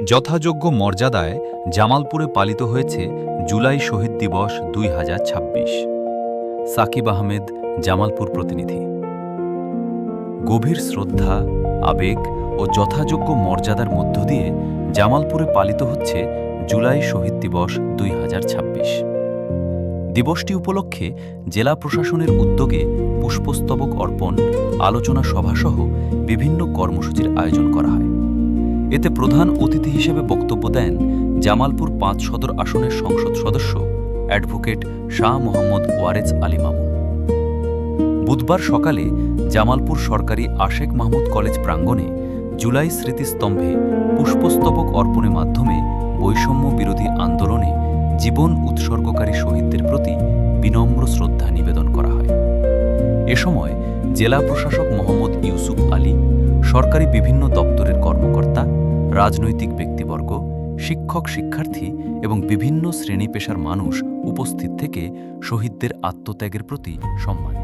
যথাযোগ্য মর্যাদায় জামালপুরে পালিত হয়েছে জুলাই শহীদ দিবস 2026। সাকিব আহমেদ, জামালপুর প্রতিনিধি। গভীর শ্রদ্ধা, আবেগ ও যথাযোগ্য মর্যাদার মধ্য দিয়ে জামালপুরে পালিত হচ্ছে জুলাই শহীদ দিবস 2026। দিবসটি উপলক্ষে জেলা প্রশাসনের উদ্যোগে পুষ্পস্তবক অর্পণ, আলোচনা সভাসহ বিভিন্ন কর্মসূচির আয়োজন করা হয়। এতে প্রধান অতিথি হিসেবে বক্তব্য দেন জামালপুর ৫ সদর আসনের সংসদ সদস্য অ্যাডভোকেট শাহ মোহাম্মদ ওয়ারেজ আলী মামুন। বুধবার সকালে জামালপুর সরকারি আশেক মাহমুদ কলেজ প্রাঙ্গণে জুলাই স্মৃতিস্তম্ভে পুষ্পস্তবক অর্পণের মাধ্যমে বৈষম্য বিরোধী আন্দোলনে জীবন উৎসর্গকারী শহীদদের প্রতি বিনম্র শ্রদ্ধা নিবেদন করা হয়। এ সময় জেলা প্রশাসক মোহাম্মদ ইউসুফ আলী, সরকারি বিভিন্ন দপ্তরের কর্মকর্তা, রাজনৈতিক ব্যক্তিবর্গ, শিক্ষক, শিক্ষার্থী এবং বিভিন্ন শ্রেণী পেশার মানুষ উপস্থিত থেকে শহীদদের আত্মত্যাগের প্রতি সম্মান